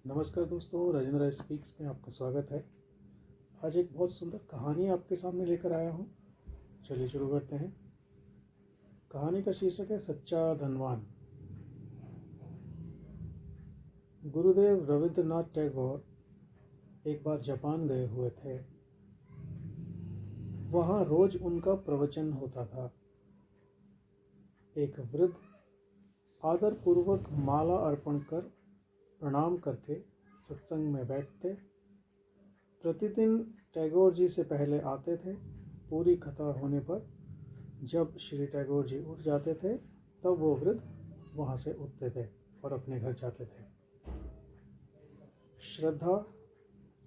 नमस्कार दोस्तों, राजेंद्र स्पीक्स में आपका स्वागत है। आज एक बहुत सुंदर कहानी आपके सामने लेकर आया हूँ। चलिए शुरू करते हैं। कहानी का शीर्षक है सच्चा धनवान। गुरुदेव रविंद्रनाथ टैगोर एक बार जापान गए हुए थे। वहाँ रोज उनका प्रवचन होता था। एक वृद्ध आदरपूर्वक माला अर्पण कर प्रणाम करके सत्संग में बैठते। प्रतिदिन टैगोर जी से पहले आते थे। पूरी कथा होने पर जब श्री टैगोर जी उठ जाते थे तब वो वृद्ध वहाँ से उठते थे और अपने घर जाते थे। श्रद्धा,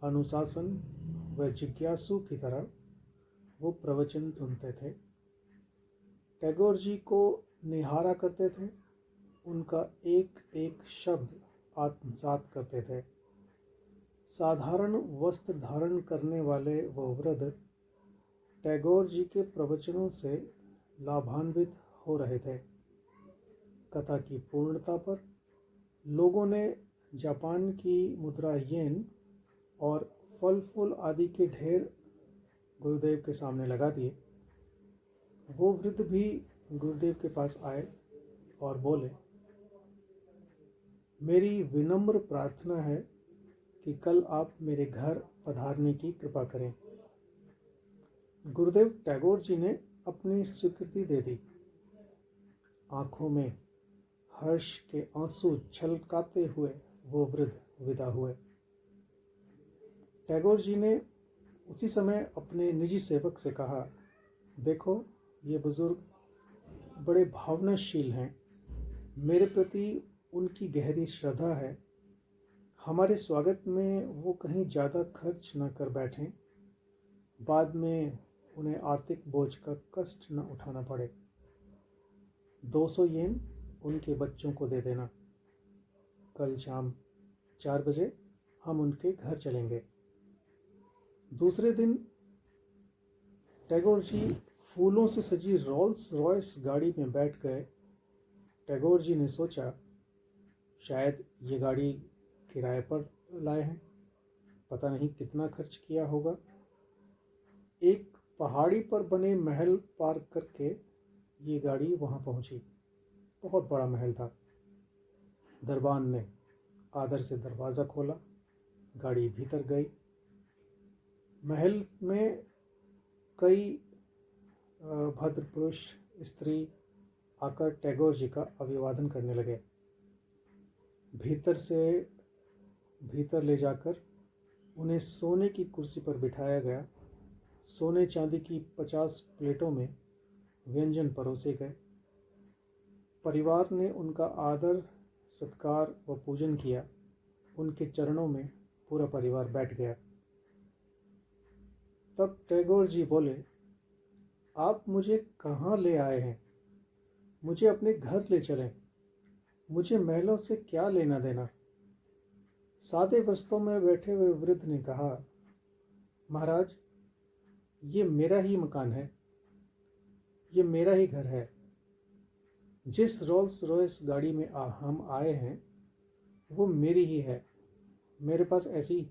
अनुशासन व जिज्ञासु की तरह वो प्रवचन सुनते थे। टैगोर जी को निहारा करते थे। उनका एक एक शब्द आत्मसात करते थे। साधारण वस्त्र धारण करने वाले वो वृद्ध टैगोर जी के प्रवचनों से लाभान्वित हो रहे थे। कथा की पूर्णता पर लोगों ने जापान की मुद्रा येन और फल फूल आदि के ढेर गुरुदेव के सामने लगा दिए। वो वृद्ध भी गुरुदेव के पास आए और बोले, मेरी विनम्र प्रार्थना है कि कल आप मेरे घर पधारने की कृपा करें। गुरुदेव टैगोर जी ने अपनी स्वीकृति दे दी। आंखों में हर्ष के आंसू छलकाते हुए वो वृद्ध विदा हुए। टैगोर जी ने उसी समय अपने निजी सेवक से कहा, देखो ये बुजुर्ग बड़े भावनाशील हैं। मेरे प्रति उनकी गहरी श्रद्धा है। हमारे स्वागत में वो कहीं ज़्यादा खर्च न कर बैठें, बाद में उन्हें आर्थिक बोझ का कष्ट न उठाना पड़े। 200 येन उनके बच्चों को दे देना। कल शाम 4 बजे हम उनके घर चलेंगे। दूसरे दिन टैगोर जी फूलों से सजी रोल्स रॉयस गाड़ी में बैठ गए। टैगोर जी ने सोचा, शायद ये गाड़ी किराए पर लाए हैं, पता नहीं कितना खर्च किया होगा। एक पहाड़ी पर बने महल पार करके ये गाड़ी वहाँ पहुँची। बहुत बड़ा महल था। दरबान ने आदर से दरवाज़ा खोला। गाड़ी भीतर गई। महल में कई भद्र पुरुष स्त्री आकर टैगोर जी का अभिवादन करने लगे। भीतर ले जाकर उन्हें सोने की कुर्सी पर बिठाया गया। सोने चांदी की 50 प्लेटों में व्यंजन परोसे गए। परिवार ने उनका आदर सत्कार व पूजन किया। उनके चरणों में पूरा परिवार बैठ गया। तब टैगोर जी बोले, आप मुझे कहाँ ले आए हैं? मुझे अपने घर ले चलें। मुझे महलों से क्या लेना देना? सादे वस्त्रों में बैठे हुए वृद्ध ने कहा, महाराज, ये मेरा ही मकान है, ये मेरा ही घर है। जिस रोल्स रॉयस गाड़ी में हम आए हैं वो मेरी ही है। मेरे पास ऐसी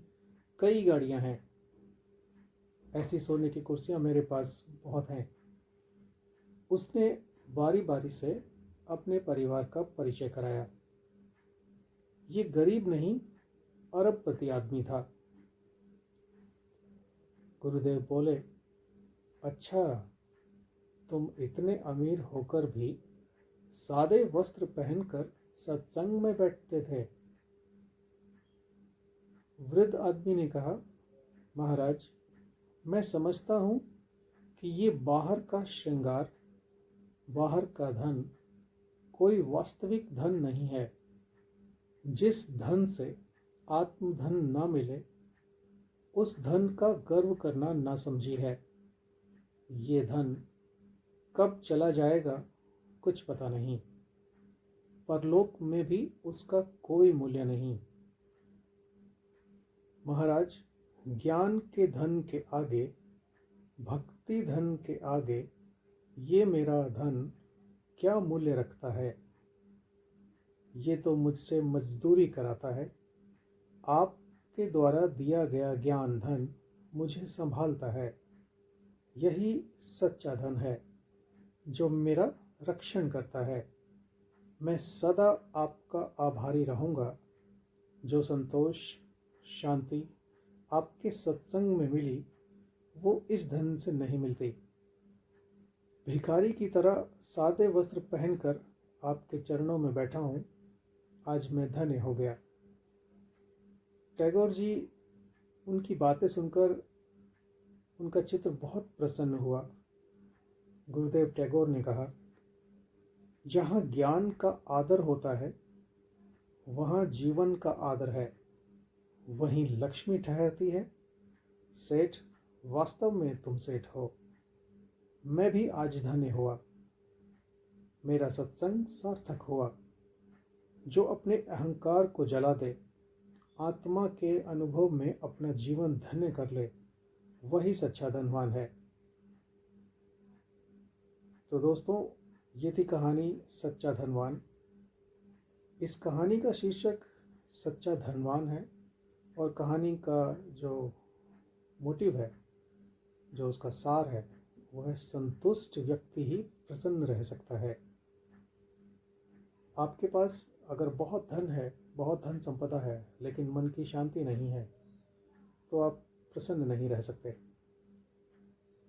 कई गाड़ियां हैं। ऐसी सोने की कुर्सियां मेरे पास बहुत हैं। उसने बारी बारी से अपने परिवार का परिचय कराया। ये गरीब नहीं, अरबपति आदमी था। गुरुदेव बोले, अच्छा, तुम इतने अमीर होकर भी सादे वस्त्र पहनकर सत्संग में बैठते थे? वृद्ध आदमी ने कहा, महाराज, मैं समझता हूं कि ये बाहर का श्रृंगार, बाहर का धन कोई वास्तविक धन नहीं है। जिस धन से आत्मधन ना मिले उस धन का गर्व करना ना समझी है। ये धन कब चला जाएगा कुछ पता नहीं। परलोक में भी उसका कोई मूल्य नहीं। महाराज, ज्ञान के धन के आगे, भक्ति धन के आगे ये मेरा धन क्या मूल्य रखता है? ये तो मुझसे मजदूरी कराता है, आपके द्वारा दिया गया ज्ञान धन मुझे संभालता है। यही सच्चा धन है जो मेरा रक्षण करता है। मैं सदा आपका आभारी रहूँगा। जो संतोष, शांति आपके सत्संग में मिली, वो इस धन से नहीं मिलती। भिखारी की तरह सादे वस्त्र पहनकर आपके चरणों में बैठा हूँ। आज मैं धन्य हो गया। टैगोर जी, उनकी बातें सुनकर उनका चित्र बहुत प्रसन्न हुआ। गुरुदेव टैगोर ने कहा, जहाँ ज्ञान का आदर होता है वहाँ जीवन का आदर है। वहीं लक्ष्मी ठहरती है। सेठ, वास्तव में तुम सेठ हो। मैं भी आज धन्य हुआ। मेरा सत्संग सार्थक हुआ। जो अपने अहंकार को जला दे, आत्मा के अनुभव में अपना जीवन धन्य कर ले, वही सच्चा धनवान है। तो दोस्तों, ये थी कहानी सच्चा धनवान। इस कहानी का शीर्षक सच्चा धनवान है और कहानी का जो मोटिव है, जो उसका सार है, वह संतुष्ट व्यक्ति ही प्रसन्न रह सकता है। आपके पास अगर बहुत धन है, बहुत धन संपदा है, लेकिन मन की शांति नहीं है, तो आप प्रसन्न नहीं रह सकते।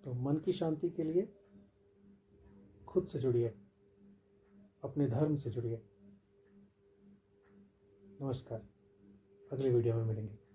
तो मन की शांति के लिए खुद से जुड़िए, अपने धर्म से जुड़िए। नमस्कार, अगली वीडियो में मिलेंगे।